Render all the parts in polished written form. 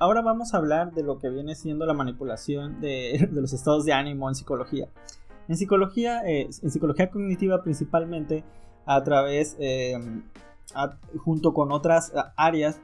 Ahora vamos a hablar de lo que viene siendo la manipulación de los estados de ánimo en psicología. En psicología cognitiva principalmente, a través, junto con otras áreas,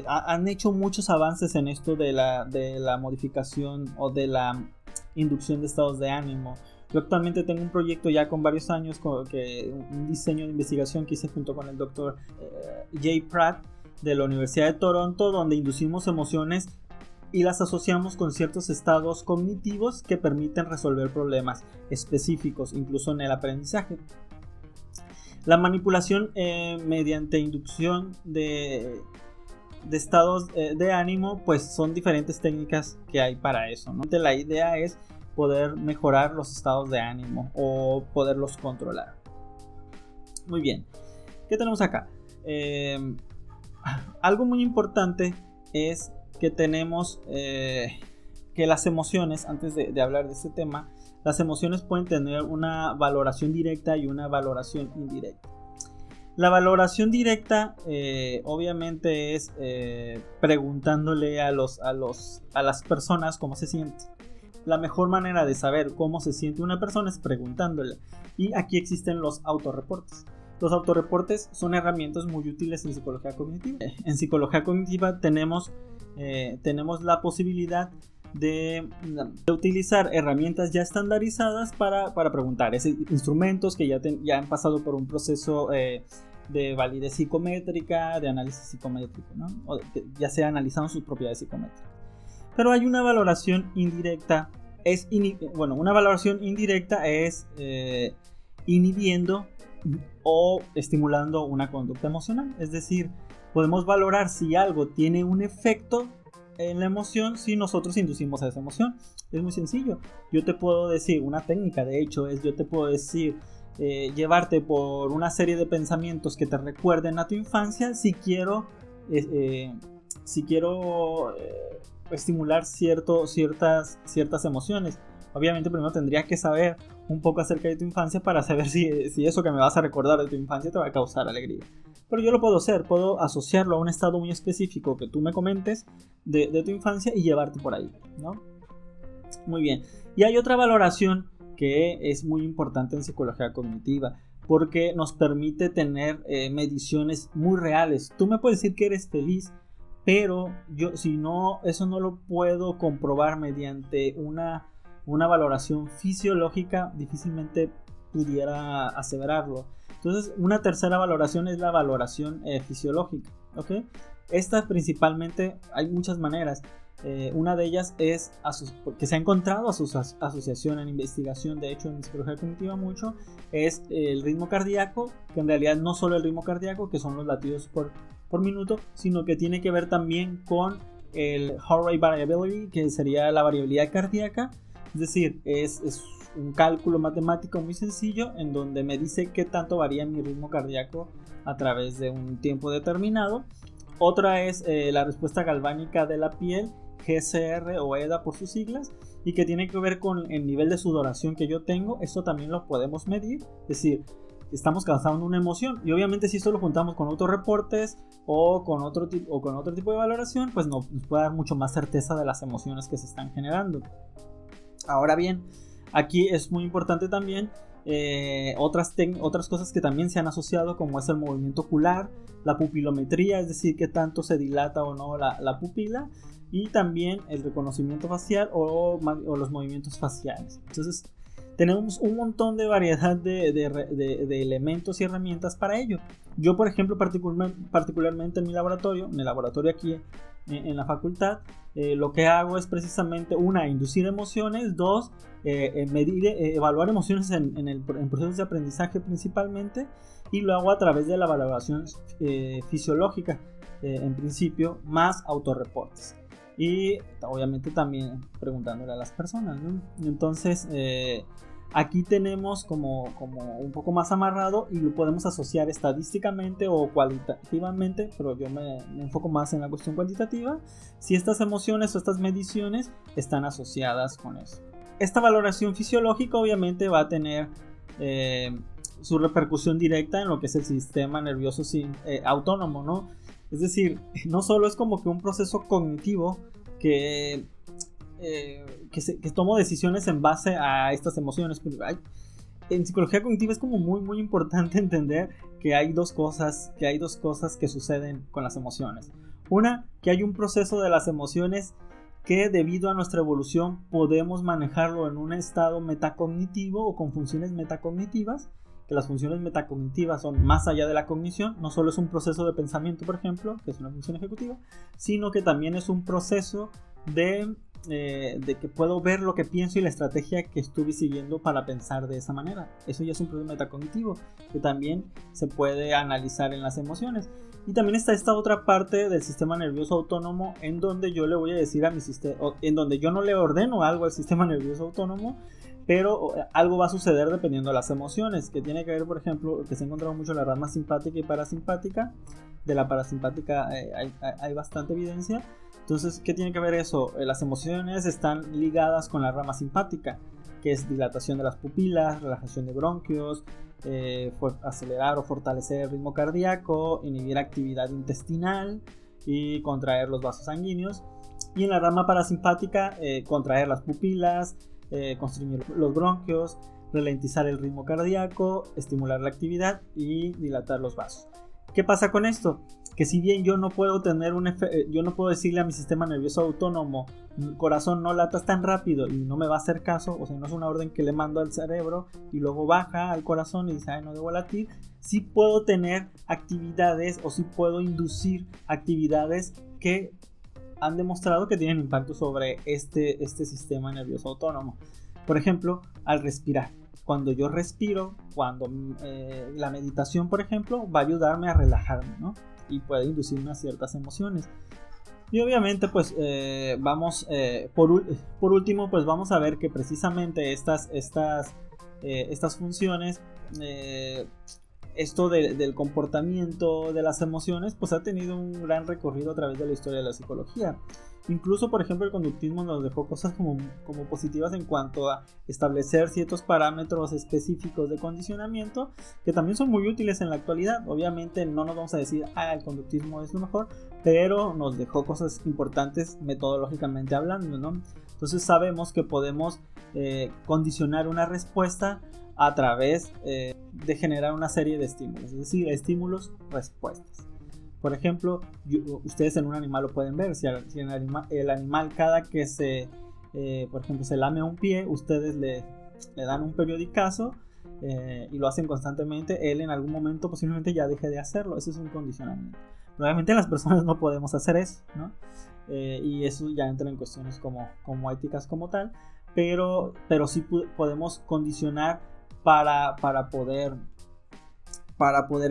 han hecho muchos avances en esto de la modificación o de la inducción de estados de ánimo. Yo actualmente tengo un proyecto ya con varios años, un diseño de investigación que hice junto con el doctor Jay Pratt de la Universidad de Toronto, donde inducimos emociones y las asociamos con ciertos estados cognitivos que permiten resolver problemas específicos, incluso en el aprendizaje. La manipulación mediante inducción de estados de ánimo, pues son diferentes técnicas que hay para eso, ¿no? La idea es poder mejorar los estados de ánimo o poderlos controlar. Muy bien, ¿qué tenemos acá? Algo muy importante es que tenemos que las emociones, antes de hablar de este tema, las emociones pueden tener una valoración directa y una valoración indirecta. La valoración directa obviamente es preguntándole a las personas cómo se siente. La mejor manera de saber cómo se siente una persona es preguntándole, y aquí existen los autorreportes. Los autorreportes son herramientas muy útiles en psicología cognitiva. En psicología cognitiva tenemos la posibilidad de utilizar herramientas ya estandarizadas para preguntar. Instrumentos que ya han pasado por un proceso de validez psicométrica, de análisis psicométrico, ¿no? O que ya se analizaron sus propiedades psicométricas. Pero hay una valoración indirecta. Una valoración indirecta es inhibiendo o estimulando una conducta emocional. Es decir, podemos valorar si algo tiene un efecto en la emoción si nosotros inducimos a esa emoción. Es muy sencillo. Yo te puedo decir, una técnica de hecho es, yo te puedo decir, llevarte por una serie de pensamientos que te recuerden a tu infancia si quiero estimular ciertas emociones. Obviamente primero tendría que saber un poco acerca de tu infancia para saber si eso que me vas a recordar de tu infancia te va a causar alegría. Pero yo lo puedo hacer, puedo asociarlo a un estado muy específico que tú me comentes de tu infancia y llevarte por ahí, ¿no? Muy bien. Y hay otra valoración que es muy importante en psicología cognitiva, porque nos permite tener mediciones muy reales. Tú me puedes decir que eres feliz, pero eso no lo puedo comprobar mediante una valoración fisiológica, difícilmente pudiera aseverarlo. Entonces, una tercera valoración es la valoración fisiológica, ¿ok? Esta principalmente, hay muchas maneras. Una de ellas es porque se ha encontrado asociación en investigación, de hecho en psicología cognitiva mucho, es el ritmo cardíaco, que en realidad no solo el ritmo cardíaco, que son los latidos por minuto, sino que tiene que ver también con el heart rate variability, que sería la variabilidad cardíaca. Es decir, es un cálculo matemático muy sencillo en donde me dice qué tanto varía mi ritmo cardíaco a través de un tiempo determinado. Otra es la respuesta galvánica de la piel, GCR o EDA por sus siglas, y que tiene que ver con el nivel de sudoración que yo tengo. Esto también lo podemos medir, es decir, estamos causando una emoción, y obviamente si esto lo juntamos con otros reportes o con otro tipo de valoración, pues nos puede dar mucho más certeza de las emociones que se están generando. Ahora bien, aquí es muy importante también otras cosas que también se han asociado, como es el movimiento ocular, la pupilometría, es decir, qué tanto se dilata o no la pupila, y también el reconocimiento facial o los movimientos faciales. Entonces tenemos un montón de variedad de elementos y herramientas para ello. Yo, por ejemplo, particularmente en mi laboratorio aquí en la facultad, lo que hago es precisamente inducir emociones, evaluar emociones en procesos de aprendizaje principalmente, y lo hago a través de la valoración fisiológica, en principio, más autorreportes. Y obviamente también preguntándole a las personas, ¿no? Entonces, aquí tenemos como un poco más amarrado, y lo podemos asociar estadísticamente o cualitativamente, pero yo me enfoco más en la cuestión cuantitativa, si estas emociones o estas mediciones están asociadas con eso. Esta valoración fisiológica obviamente va a tener su repercusión directa en lo que es el sistema nervioso autónomo, ¿no? Es decir, no solo es como que un proceso cognitivo que tomo decisiones en base a estas emociones. En psicología cognitiva es como muy importante entender que hay dos cosas que suceden con las emociones. Una, que hay un proceso de las emociones que debido a nuestra evolución podemos manejarlo en un estado metacognitivo o con funciones metacognitivas, que las funciones metacognitivas son más allá de la cognición, no solo es un proceso de pensamiento, por ejemplo, que es una función ejecutiva, sino que también es un proceso de que puedo ver lo que pienso y la estrategia que estuve siguiendo para pensar de esa manera. Eso ya es un proceso metacognitivo que también se puede analizar en las emociones. Y también está esta otra parte del sistema nervioso autónomo en donde yo le voy a decir a mi sistema, en donde yo no le ordeno algo al sistema nervioso autónomo, pero algo va a suceder dependiendo de las emociones, que tiene que ver, por ejemplo, que se ha encontrado mucho la rama simpática y parasimpática. De la parasimpática hay bastante evidencia. Entonces, ¿qué tiene que ver eso? Las emociones están ligadas con la rama simpática, que es dilatación de las pupilas, relajación de bronquios, acelerar o fortalecer el ritmo cardíaco, inhibir actividad intestinal y contraer los vasos sanguíneos. Y en la rama parasimpática, contraer las pupilas, constriñir los bronquios, ralentizar el ritmo cardíaco, estimular la actividad y dilatar los vasos. ¿Qué pasa con esto? Que si bien yo no puedo decirle a mi sistema nervioso autónomo, corazón, no latas tan rápido, y no me va a hacer caso, o sea, no es una orden que le mando al cerebro y luego baja al corazón y dice, no debo latir. Sí puedo tener actividades o sí puedo inducir actividades que han demostrado que tienen impacto sobre este sistema nervioso autónomo. Por ejemplo, al respirar. Cuando yo respiro, la meditación, por ejemplo, va a ayudarme a relajarme, ¿no? Y puede inducirme a ciertas emociones. Y obviamente, pues, por último, pues vamos a ver que precisamente estas funciones, esto del comportamiento de las emociones, pues ha tenido un gran recorrido a través de la historia de la psicología. Incluso, por ejemplo, el conductismo nos dejó cosas como positivas en cuanto a establecer ciertos parámetros específicos de condicionamiento que también son muy útiles en la actualidad. Obviamente no nos vamos a decir, el conductismo es lo mejor, pero nos dejó cosas importantes metodológicamente hablando, ¿no? Entonces sabemos que podemos condicionar una respuesta a través de generar una serie de estímulos, es decir, estímulos, respuestas. Por ejemplo, ustedes en un animal lo pueden ver. Si el animal cada que por ejemplo, se lame un pie, ustedes le dan un periodicazo y lo hacen constantemente, él en algún momento posiblemente ya deje de hacerlo. Eso es un condicionamiento. Obviamente las personas no podemos hacer eso, ¿no? Y eso ya entra en cuestiones como éticas como tal, pero sí podemos condicionar para poder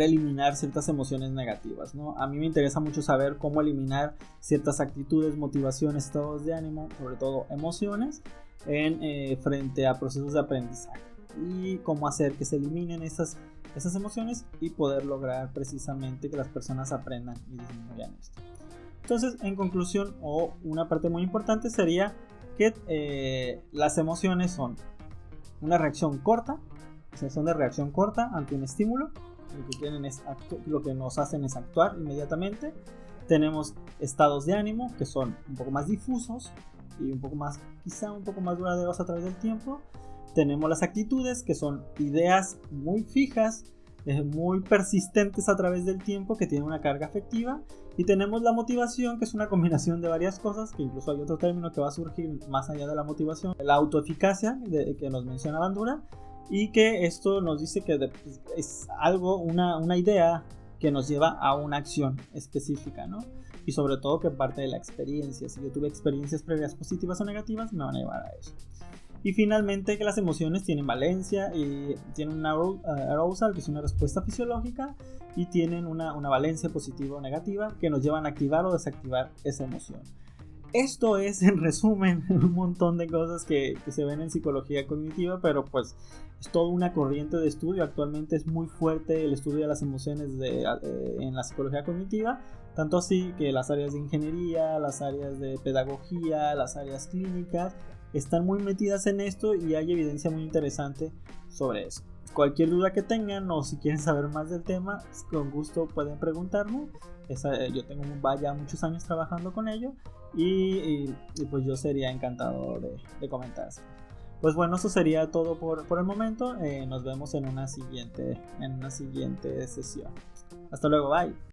eliminar ciertas emociones negativas, ¿no? A mí me interesa mucho saber cómo eliminar ciertas actitudes, motivaciones, estados de ánimo, sobre todo emociones, frente a procesos de aprendizaje, y cómo hacer que se eliminen esas emociones y poder lograr precisamente que las personas aprendan y disminuyan esto. Entonces, en conclusión, una parte muy importante sería que las emociones son una reacción corta, o sea, son de reacción corta ante un estímulo. Lo que nos hacen es actuar inmediatamente. Tenemos estados de ánimo que son un poco más difusos y quizá un poco más duraderos a través del tiempo. Tenemos las actitudes, que son ideas muy fijas, muy persistentes a través del tiempo, que tienen una carga afectiva. Y tenemos la motivación, que es una combinación de varias cosas, que incluso hay otro término que va a surgir más allá de la motivación, la autoeficacia, que nos menciona Bandura. Y que esto nos dice que es una idea que nos lleva a una acción específica, ¿no? Y sobre todo que parte de la experiencia. Si yo tuve experiencias previas positivas o negativas, me van a llevar a eso. Y finalmente que las emociones tienen valencia y tienen una arousal, que es una respuesta fisiológica, y tienen una valencia positiva o negativa que nos llevan a activar o desactivar esa emoción. Esto es, en resumen, un montón de cosas que se ven en psicología cognitiva, pero pues es toda una corriente de estudio. Actualmente es muy fuerte el estudio de las emociones en la psicología cognitiva, tanto así que las áreas de ingeniería, las áreas de pedagogía, las áreas clínicas están muy metidas en esto y hay evidencia muy interesante sobre eso. cualquier duda que tengan o si quieren saber más del tema, con gusto pueden preguntarme. Yo tengo ya muchos años trabajando con ello y pues yo sería encantado de comentarse. Pues bueno, eso sería todo por el momento. Nos vemos en una siguiente sesión. Hasta luego, bye.